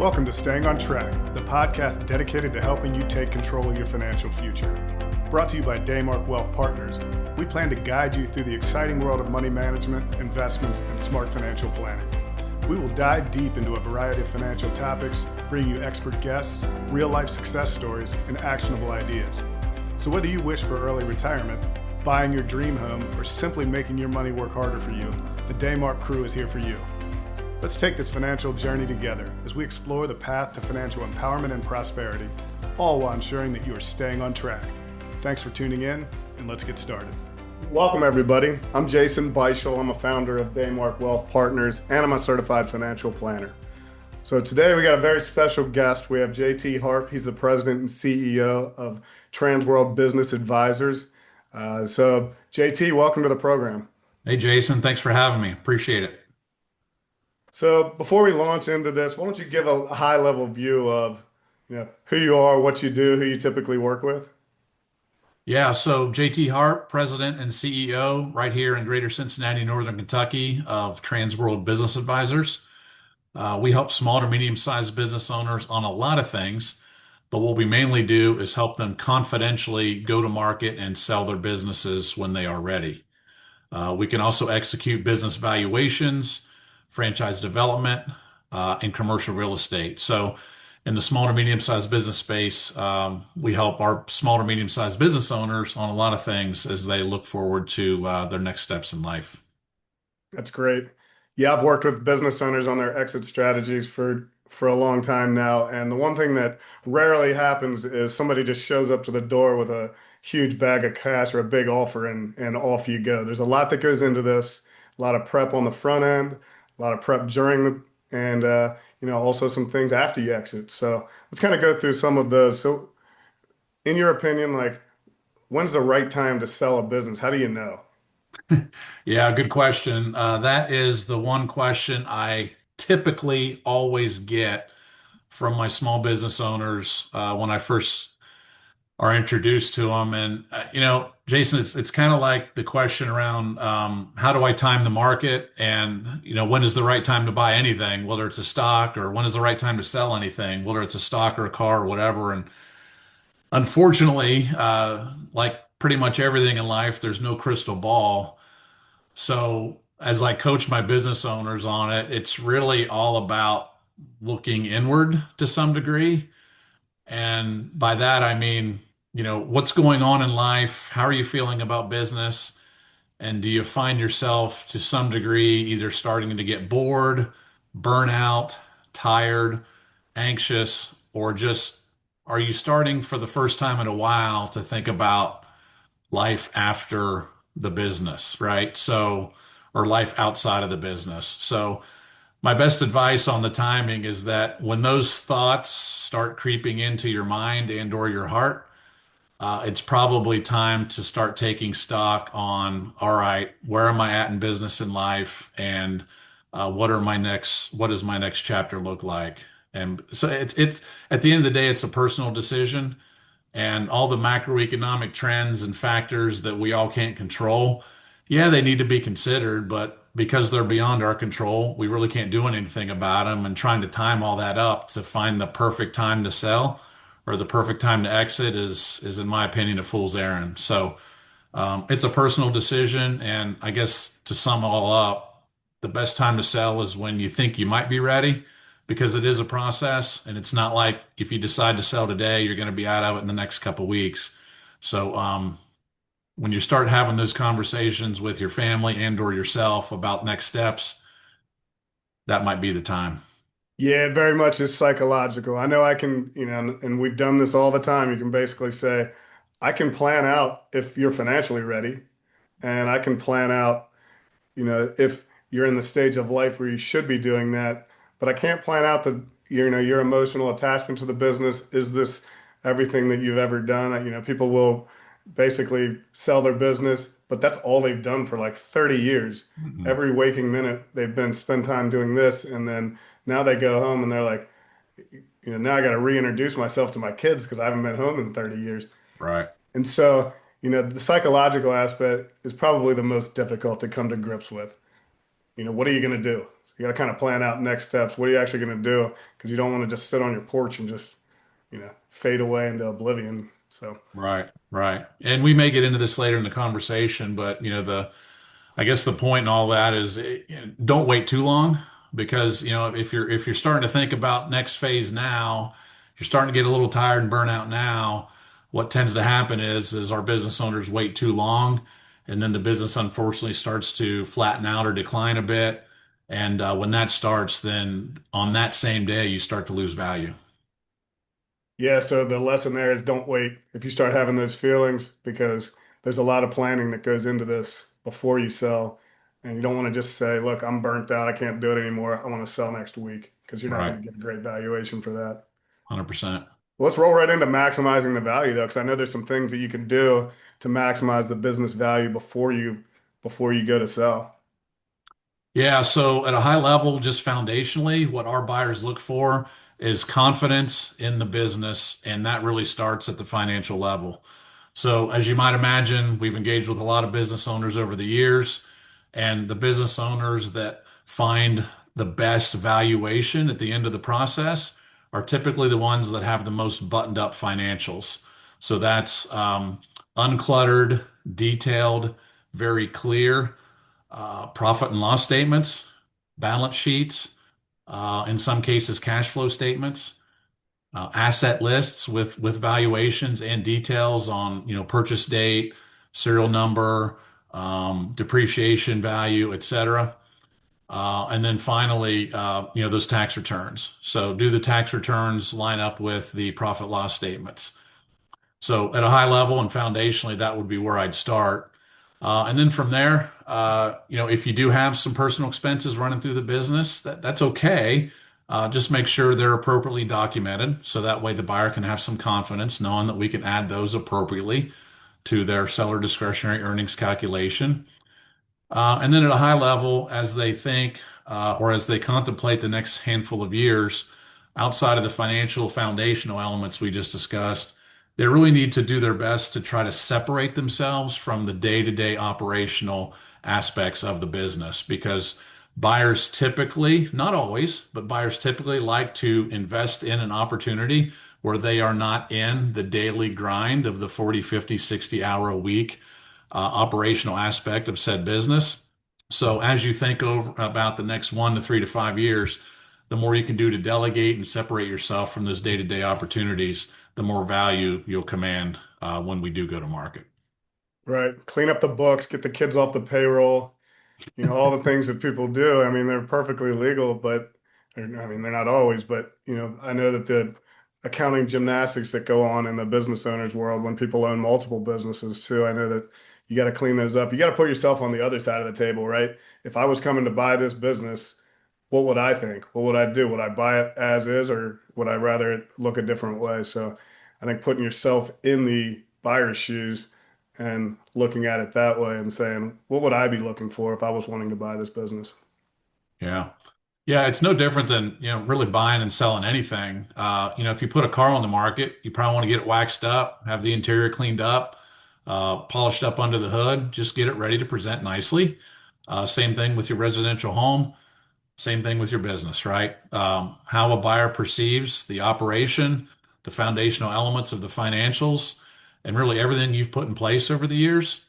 Welcome to Staying on Track, the podcast dedicated to helping you take control of your financial future. Brought to you by Daymark Wealth Partners, we plan to guide you through the exciting world of money management, investments, and smart financial planning. We will dive deep into a variety of financial topics, bring you expert guests, real-life success stories, and actionable ideas. So whether you wish for early retirement, buying your dream home, or simply making your money work harder for you, the Daymark crew is here for you. Let's take this financial journey together as we explore the path to financial empowerment and prosperity, all while ensuring that you are staying on track. Thanks for tuning in, and let's get started. Welcome, everybody. I'm Jason Beischel. I'm a founder of Daymark Wealth Partners, and I'm a certified financial planner. So today we got a very special guest. We have JT Harp. He's the president and CEO of Transworld Business Advisors. So JT, welcome to the program. Hey, Jason, thanks for having me. Appreciate it. So before we launch into this, why don't you give a high-level view of, who you are, what you do, who you typically work with? Yeah, so JT Hart, President and CEO right here in Greater Cincinnati, Northern Kentucky of Transworld Business Advisors. We help small to medium-sized business owners on a lot of things, but what we mainly do is help them confidentially go to market and sell their businesses when they are ready. We can also execute business valuations, franchise development, and commercial real estate. So in the small to medium-sized business space, we help our small to medium-sized business owners on a lot of things as they look forward to their next steps in life. That's great. Yeah, I've worked with business owners on their exit strategies for a long time now. And the one thing that rarely happens is somebody just shows up to the door with a huge bag of cash or a big offer and off you go. There's a lot that goes into this, a lot of prep on the front end, a lot of prep during and also some things after you exit. So let's kind of go through some of those. So in your opinion, like, when's the right time to sell a business? How do you know? Yeah, good question. That is the one question I typically always get from my small business owners when I first are introduced to them. And Jason, it's kind of like the question around how do I time the market, and when is the right time to buy anything, whether it's a stock, or when is the right time to sell anything, whether it's a stock or a car or whatever. And unfortunately, like pretty much everything in life, there's no crystal ball. So as I coach my business owners on it, it's really all about looking inward to some degree. And by that, I mean, what's going on in life? How are you feeling about business? And do you find yourself to some degree either starting to get bored, burnout, tired, anxious, or just are you starting for the first time in a while to think about life after the business, right? So, or life outside of the business. So, my best advice on the timing is that when those thoughts start creeping into your mind and or your heart, it's probably time to start taking stock on, all right, where am I at in business and life, and what does my next chapter look like? And so it's at the end of the day, it's a personal decision, and all the macroeconomic trends and factors that we all can't control, yeah, they need to be considered, but because they're beyond our control, we really can't do anything about them. And trying to time all that up to find the perfect time to sell or the perfect time to exit is in my opinion, a fool's errand. So it's a personal decision. And I guess to sum it all up, the best time to sell is when you think you might be ready, because it is a process. And it's not like if you decide to sell today, you're going to be out of it in the next couple of weeks. So when you start having those conversations with your family and or yourself about next steps, that might be the time. Yeah, it very much is psychological. I know I can, and we've done this all the time. You can basically say, I can plan out if you're financially ready, and I can plan out, if you're in the stage of life where you should be doing that, but I can't plan out your emotional attachment to the business. Is this everything that you've ever done? People will basically sell their business, but that's all they've done for like 30 years. Mhm. Every waking minute they've been spend time doing this, and then now they go home and they're like, now I got to reintroduce myself to my kids because I haven't been home in 30 years. Right. And so, the psychological aspect is probably the most difficult to come to grips with. What are you going to do? So you got to kind of plan out next steps. What are you actually going to do? Because you don't want to just sit on your porch and just, fade away into oblivion. So, Right, right. And we may get into this later in the conversation, but I guess the point in all that is don't wait too long because if you're starting to think about next phase now, you're starting to get a little tired and burn out now. What tends to happen is our business owners wait too long, and then the business unfortunately starts to flatten out or decline a bit. And when that starts, then on that same day you start to lose value. yeah, so the lesson there is don't wait if you start having those feelings because there's a lot of planning that goes into this before you sell. And you don't want to just say, look, I'm burnt out. I can't do it anymore. I want to sell next week because you're not Right, going to get a great valuation for that. 100%. Let's roll right into maximizing the value though, because I know there's some things that you can do to maximize the business value before you go to sell. Yeah, so at a high level, just foundationally, what our buyers look for is confidence in the business, and that really starts at the financial level. So, as you might imagine, we've engaged with a lot of business owners over the years, and the business owners that find the best valuation at the end of the process are typically the ones that have the most buttoned up financials. So, that's uncluttered, detailed, very clear profit and loss statements, balance sheets, in some cases, cash flow statements, asset lists with valuations and details on purchase date, serial number, depreciation value, etc. And then finally, those tax returns. So, do the tax returns line up with the profit loss statements? So at a high level and foundationally, that would be where I'd start. And then from there, if you do have some personal expenses running through the business, that's okay. Just make sure they're appropriately documented, so that way the buyer can have some confidence knowing that we can add those appropriately to their seller discretionary earnings calculation. And then at a high level, as they think or as they contemplate the next handful of years, outside of the financial foundational elements we just discussed, they really need to do their best to try to separate themselves from the day-to-day operational aspects of the business because buyers typically, not always, but buyers typically like to invest in an opportunity where they are not in the daily grind of the 40, 50, 60 hour a week operational aspect of said business. So as you think over about the next 1 to 3 to 5 years, the more you can do to delegate and separate yourself from those day-to-day opportunities, the more value you'll command when we do go to market. Right. Clean up the books, get the kids off the payroll, all the things that people do. I mean, they're perfectly legal, but I mean, they're not always, but I know that the accounting gymnastics that go on in the business owners world when people own multiple businesses too, I know that you got to clean those up. You got to put yourself on the other side of the table, right? If I was coming to buy this business, what would I think? What would I do? Would I buy it as is, or would I rather look a different way? So I think putting yourself in the buyer's shoes and looking at it that way and saying, what would I be looking for if I was wanting to buy this business? Yeah. Yeah, it's no different than, really buying and selling anything. If you put a car on the market, you probably want to get it waxed up, have the interior cleaned up, polished up under the hood, just get it ready to present nicely. Same thing with your residential home. Same thing with your business, right? How a buyer perceives the operation, the foundational elements of the financials, and really everything you've put in place over the years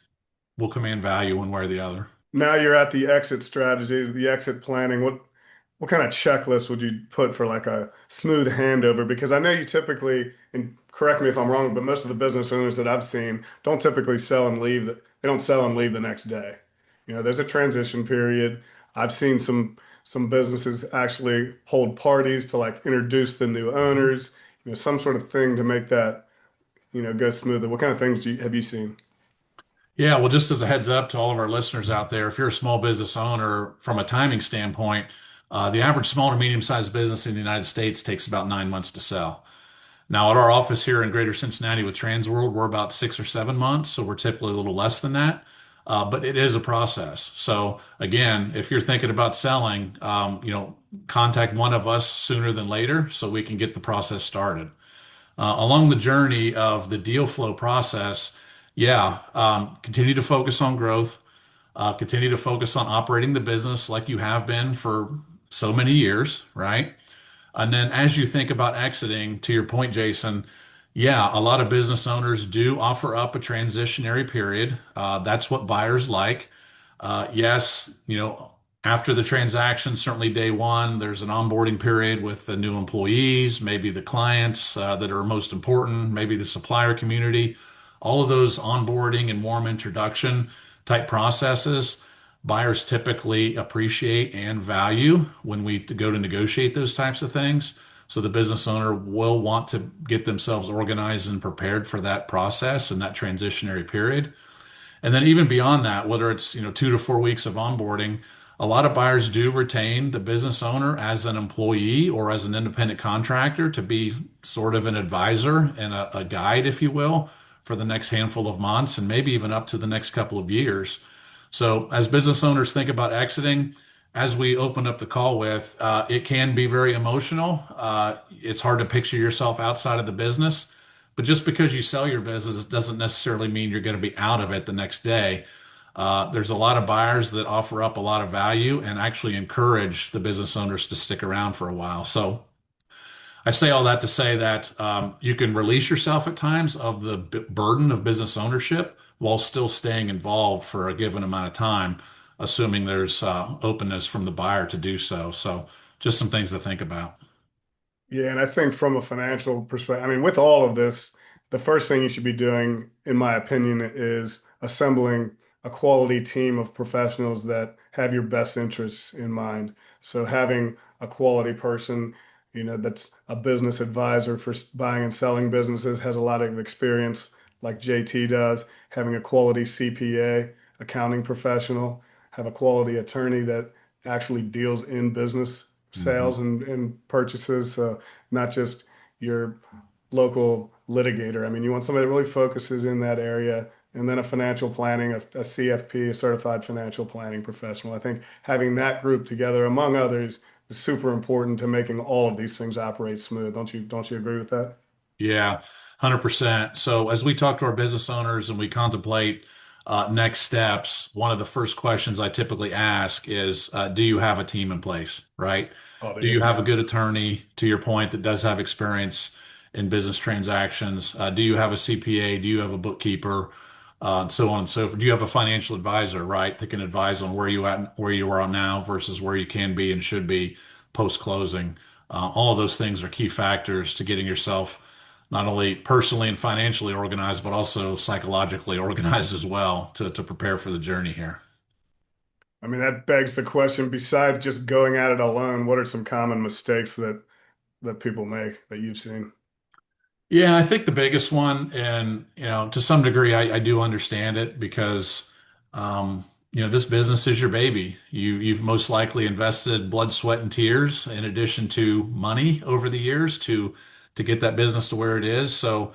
will command value one way or the other. Now you're at the exit strategy, the exit planning. What kind of checklist would you put for like a smooth handover? Because I know you typically, and correct me if I'm wrong, but most of the business owners that I've seen don't typically sell and leave. They don't sell and leave the next day. There's a transition period. I've seen some businesses actually hold parties to like introduce the new owners, some sort of thing to make that, go smoother. What kind of things have you seen? Yeah, well, just as a heads up to all of our listeners out there, if you're a small business owner, from a timing standpoint, the average small to medium-sized business in the United States takes about 9 months to sell. Now, at our office here in Greater Cincinnati with Transworld, we're about 6 or 7 months, so we're typically a little less than that. But it is a process. So again, if you're thinking about selling, contact one of us sooner than later so we can get the process started. Along the journey of the deal flow process, yeah, continue to focus on growth. Continue to focus on operating the business like you have been for so many years, right? And then as you think about exiting, to your point, Jason, yeah, a lot of business owners do offer up a transitionary period. That's what buyers like. Yes, after the transaction, certainly day one, there's an onboarding period with the new employees, maybe the clients that are most important, maybe the supplier community. All of those onboarding and warm introduction type processes, buyers typically appreciate and value when we go to negotiate those types of things. So the business owner will want to get themselves organized and prepared for that process and that transitionary period. And then even beyond that, whether it's, 2 to 4 weeks of onboarding, a lot of buyers do retain the business owner as an employee or as an independent contractor to be sort of an advisor and a guide, if you will, for the next handful of months and maybe even up to the next couple of years. So as business owners think about exiting, as we opened up the call with, it can be very emotional. It's hard to picture yourself outside of the business. But just because you sell your business doesn't necessarily mean you're going to be out of it the next day. There's a lot of buyers that offer up a lot of value and actually encourage the business owners to stick around for a while. So I say all that to say that you can release yourself at times of the burden of business ownership while still staying involved for a given amount of time, assuming there's openness from the buyer to do so. So just some things to think about. Yeah, and I think from a financial perspective, I mean, with all of this, the first thing you should be doing, in my opinion, is assembling a quality team of professionals that have your best interests in mind. So having a quality person, that's a business advisor for buying and selling businesses, has a lot of experience, like JT does. Having a quality CPA, accounting professional, have a quality attorney that actually deals in business Mhm. sales and purchases, not just your local litigator. I mean, you want somebody that really focuses in that area, and then a financial planning, a CFP, a certified financial planning professional. I think having that group together, among others, is super important to making all of these things operate smooth. Don't you agree with that? Yeah, 100%. So as we talk to our business owners and we contemplate next steps, one of the first questions I typically ask is, do you have a team in place, right? Oh, Do you dude, have a yeah. good attorney, to your point, that does have experience in business transactions? Do you have a CPA? Do you have a bookkeeper? And so on and so forth. Do you have a financial advisor, right, that can advise on where you are now versus where you can be and should be post closing? All of those things are key factors to getting yourself not only personally and financially organized, but also psychologically organized as well to prepare for the journey here. I mean, that begs the question, besides just going at it alone, what are some common mistakes that people make that you've seen? Yeah, I think the biggest one, and to some degree, I do understand it because, this business is your baby. You've most likely invested blood, sweat, and tears in addition to money over the years to get that business to where it is. So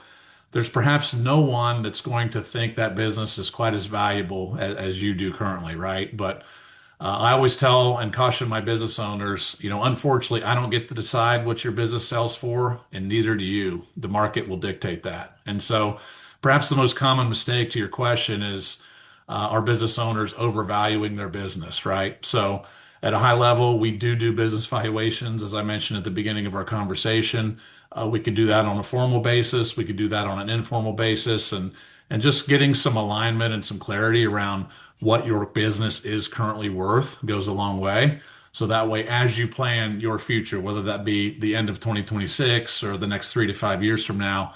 there's perhaps no one that's going to think that business is quite as valuable as you do currently, right? But I always tell and caution my business owners, unfortunately, I don't get to decide what your business sells for, and neither do you. The market will dictate that. And so perhaps the most common mistake to your question is our business owners overvaluing their business, right? So at a high level, we do business valuations, as I mentioned at the beginning of our conversation. We could do that on a formal basis. We could do that on an informal basis, and just getting some alignment and some clarity around what your business is currently worth goes a long way. So that way, as you plan your future, whether that be the end of 2026 or the next 3 to 5 years from now,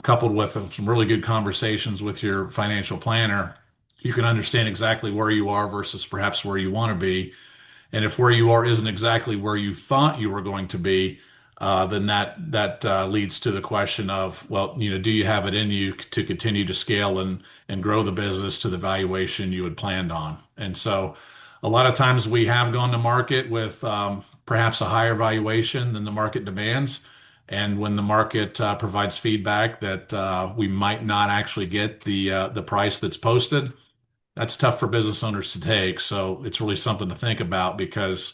coupled with some really good conversations with your financial planner, you can understand exactly where you are versus perhaps where you want to be. And if where you are isn't exactly where you thought you were going to be, then that leads to the question of, well, do you have it in you to continue to scale and grow the business to the valuation you had planned on? And so, a lot of times we have gone to market with perhaps a higher valuation than the market demands. And when the market provides feedback that we might not actually get the price that's posted, that's tough for business owners to take. So it's really something to think about because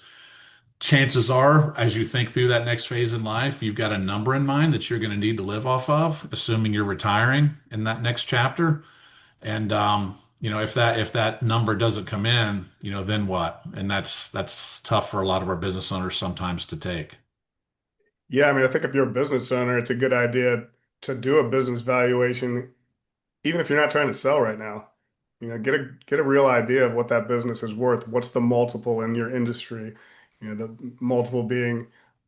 chances are, as you think through that next phase in life, you've got a number in mind that you're going to need to live off of, assuming you're retiring in that next chapter. And if that number doesn't come in, then what? And that's tough for a lot of our business owners sometimes to take. Yeah, I mean, I think if you're a business owner, it's a good idea to do a business valuation, even if you're not trying to sell right now. Get a real idea of what that business is worth. What's the multiple in your industry? The multiple being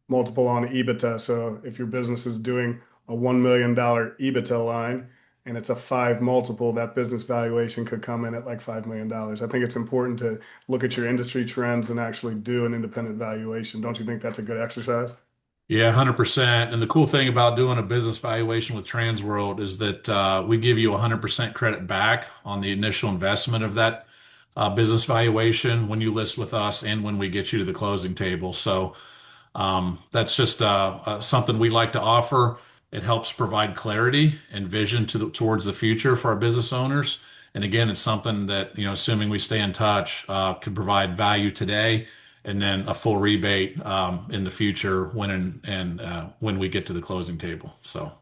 multiple on EBITDA. So if your business is doing a $1 million EBITDA line and it's a five multiple, that business valuation could come in at like $5 million. I think it's important to look at your industry trends and actually do an independent valuation. Don't you think that's a good exercise? Yeah, 100%. And the cool thing about doing a business valuation with Transworld is that we give you 100% credit back on the initial investment of that business valuation when you list with us and when we get you to the closing table. So that's just something we like to offer. It helps provide clarity and vision towards the future for our business owners. And again, it's something that, assuming we stay in touch, could provide value today and then a full rebate in the future when we get to the closing table. So,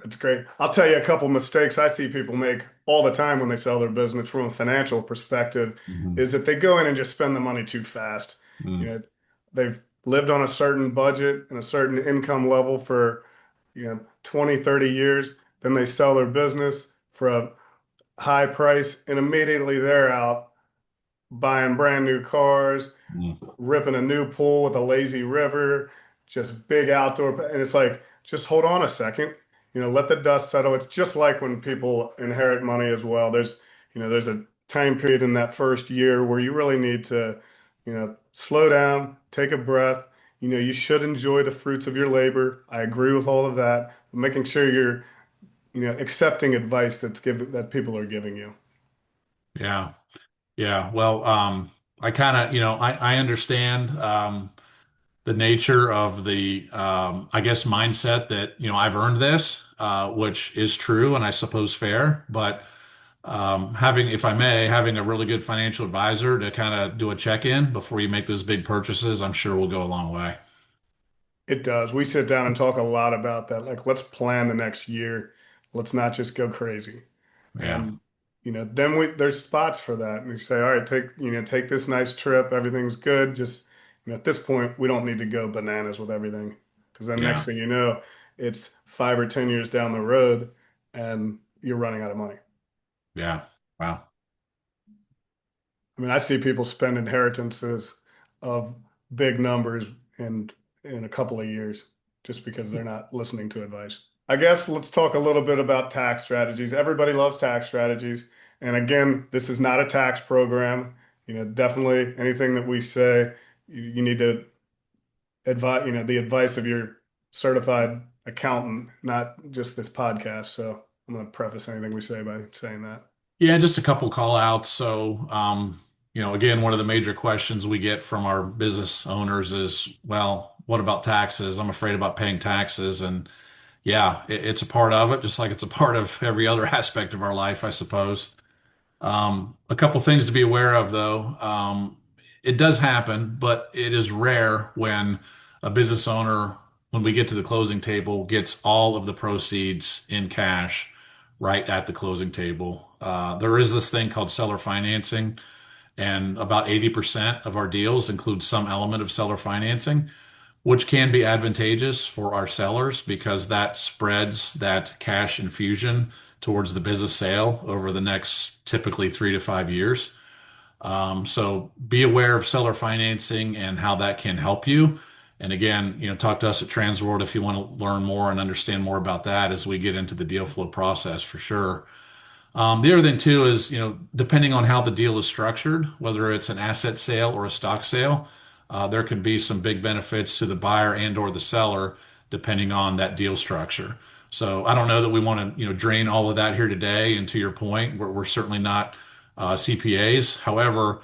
That's great. I'll tell you a couple mistakes I see people make all the time when they sell their business from a financial perspective mhm. is that they go in and just spend the money too fast. You Mm, know, they've lived on a certain budget and a certain income level for, 20, 30 years. Then they sell their business for a high price and immediately they're out buying brand new cars, mm. ripping a new pool with a lazy river, just big outdoor. And it's like, just hold on a second, let the dust settle. It's just like when people inherit money as well. There's a time period in that first year where you really need to, slow down, take a breath. You should enjoy the fruits of your labor. I agree with all of that. But making sure you're, accepting advice that people are giving you. Yeah. Yeah. Well, I kind of, I understand the nature of the, I guess, mindset that, I've earned this, which is true and I suppose fair. But if I may, having a really good financial advisor to kind of do a check-in before you make those big purchases, I'm sure will go a long way. It does. We sit down and talk a lot about that. Like, let's plan the next year. Let's not just go crazy. Yeah. And, then there's spots for that. And we say, all right, take this nice trip. Everything's good. Just, at this point, we don't need to go bananas with everything. Because then next Yeah. thing you know, it's 5 or 10 years down the road and you're running out of money. Yeah. Wow. I mean, I see people spend inheritances of big numbers in a couple of years just because they're not listening to advice. I guess let's talk a little bit about tax strategies. Everybody loves tax strategies. And again, this is not a tax program. Definitely anything that we say, you need to advise, the advice of your certified accountant, not just this podcast. So I'm going to preface anything we say by saying that. Yeah, just a couple call outs. So, again, one of the major questions we get from our business owners is, well, what about taxes? I'm afraid about paying taxes. And yeah, it's a part of it, just like it's a part of every other aspect of our life, I suppose. A couple things to be aware of, though. It does happen, but it is rare when a business owner, when we get to the closing table, gets all of the proceeds in cash right at the closing table. There is this thing called seller financing, and about 80% of our deals include some element of seller financing, which can be advantageous for our sellers because that spreads that cash infusion towards the business sale over the next typically 3 to 5 years. So be aware of seller financing and how that can help you. And again, talk to us at Transworld if you want to learn more and understand more about that as we get into the deal flow process for sure. The other thing too is, depending on how the deal is structured, whether it's an asset sale or a stock sale, there can be some big benefits to the buyer and or the seller depending on that deal structure. So I don't know that we want to, drain all of that here today. And to your point, we're certainly not CPAs. However,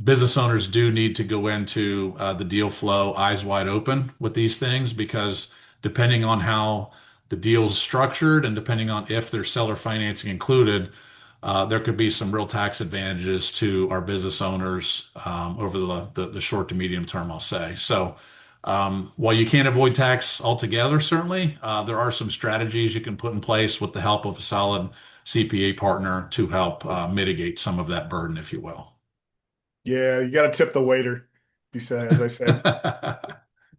business owners do need to go into the deal flow eyes wide open with these things because depending on how the deal's structured and depending on if there's seller financing included, there could be some real tax advantages to our business owners over the short to medium term, I'll say. So while you can't avoid tax altogether, certainly, there are some strategies you can put in place with the help of a solid CPA partner to help mitigate some of that burden, if you will. Yeah, you got to tip the waiter. You say, as I said,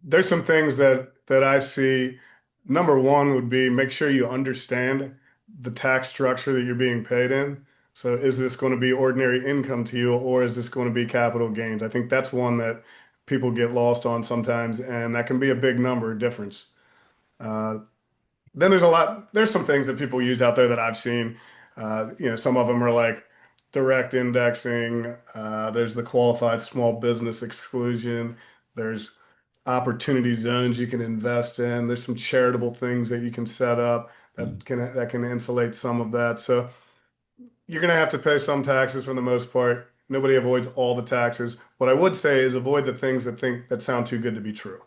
there's some things that I see. Number one would be make sure you understand the tax structure that you're being paid in. So is this going to be ordinary income to you, or is this going to be capital gains? I think that's one that people get lost on sometimes, and that can be a big number difference. Uh, then there's some things that people use out there that I've seen. Some of them are like direct indexing. There's the qualified small business exclusion. There's opportunity zones you can invest in. There's some charitable things that you can set up that can insulate some of that. So you're going to have to pay some taxes for the most part. Nobody avoids all the taxes. What I would say is avoid the things that sound too good to be true.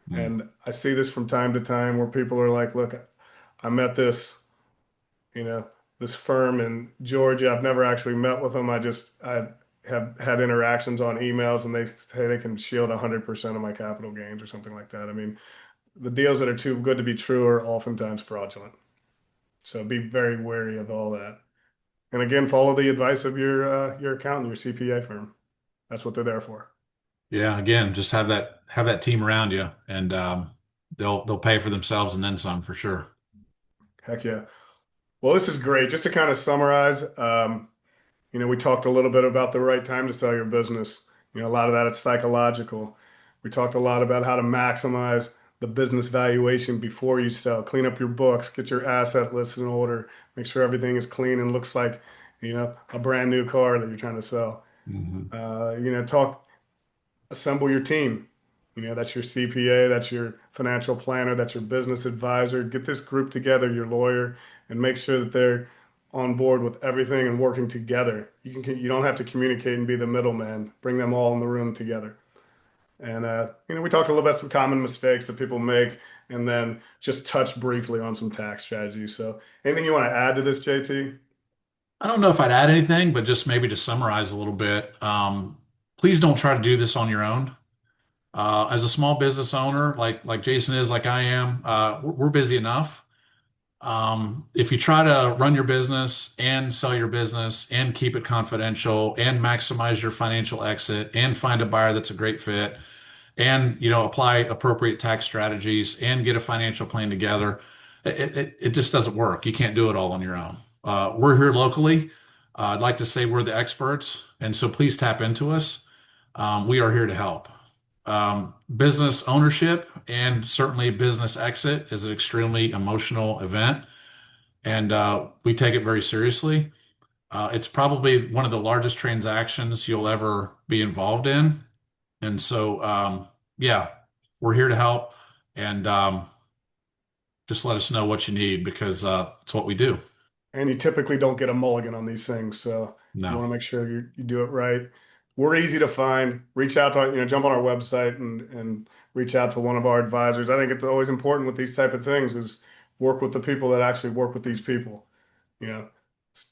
Mm. And I see this from time to time where people are like, look, I met you know, this firm in Georgia. I've never actually met with them. I have had interactions on emails and they say they can shield 100% of my capital gains or something like that. I mean, the deals that are too good to be true are oftentimes fraudulent. So be very wary of all that. And again, follow the advice of your accountant, your CPA firm. That's what they're there for. Yeah, again, just have that team around you, and they'll pay for themselves and then some for sure. Heck yeah. Well, this is great. Just to kind of summarize, we talked a little bit about the right time to sell your business. A lot of that is psychological. We talked a lot about how to maximize the business valuation before you sell. Clean up your books, get your asset list in order, make sure everything is clean and looks like, a brand new car that you're trying to sell. Hmm. Assemble your team. That's your CPA, that's your financial planner, that's your business advisor. Get this group together, your lawyer, and make sure that they're on board with everything and working together. You don't have to communicate and be the middleman. Bring them all in the room together. And we talked a little about some common mistakes that people make, and then just touch briefly on some tax strategies. So, anything you want to add to this, JT? I don't know if I'd add anything, but just maybe to summarize a little bit. Please don't try to do this on your own. As a small business owner, like Jason is, like I am, we're busy enough. If you try to run your business and sell your business and keep it confidential and maximize your financial exit and find a buyer that's a great fit and apply appropriate tax strategies and get a financial plan together, it just doesn't work. You can't do it all on your own. We're here locally. I'd like to say we're the experts, and so please tap into us. We are here to help. Business ownership and certainly business exit is an extremely emotional event, and we take it very seriously. It's probably one of the largest transactions you'll ever be involved in. And so, yeah, we're here to help, and just let us know what you need because it's what we do. And you typically don't get a mulligan on these things, so you No, want to make sure you do it right. We're easy to find. Reach out to, jump on our website and reach out to one of our advisors. I think it's always important with these type of things is work with the people that actually work with these people. You know,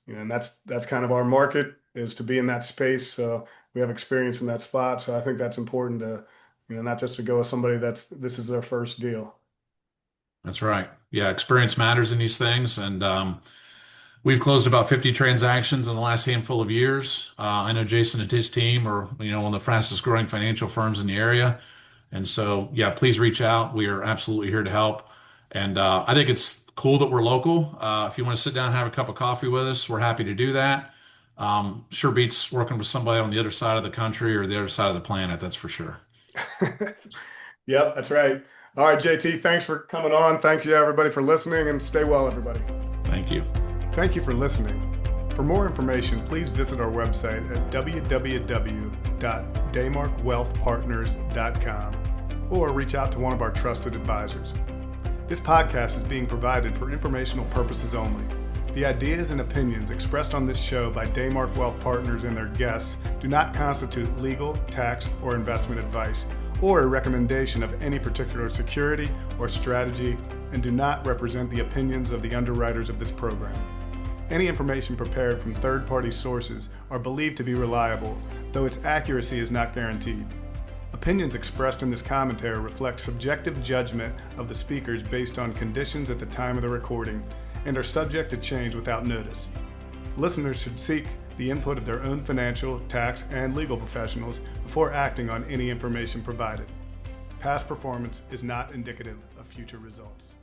and that's kind of our market is to be in that space. So we have experience in that spot. So I think that's important to, not just to go with somebody this is their first deal. that's right. Yeah, experience matters in these things, and we've closed about 50 transactions in the last handful of years. I know Jason and his team are, one of the fastest growing financial firms in the area. And so, yeah, please reach out. We are absolutely here to help. And I think it's cool that we're local. If you want to sit down and have a cup of coffee with us, we're happy to do that. Sure beats working with somebody on the other side of the country or the other side of the planet, that's for sure. Yep, that's right. All right, JT, thanks for coming on. Thank you, everybody, for listening, and stay well, everybody. Thank you. Thank you for listening. For more information, please visit our website at www.daymarkwealthpartners.com or reach out to one of our trusted advisors. This podcast is being provided for informational purposes only. The ideas and opinions expressed on this show by Daymark Wealth Partners and their guests do not constitute legal, tax, or investment advice or a recommendation of any particular security or strategy and do not represent the opinions of the underwriters of this program. Any information prepared from third-party sources are believed to be reliable, though its accuracy is not guaranteed. Opinions expressed in this commentary reflect subjective judgment of the speakers based on conditions at the time of the recording and are subject to change without notice. Listeners should seek the input of their own financial, tax, and legal professionals before acting on any information provided. Past performance is not indicative of future results.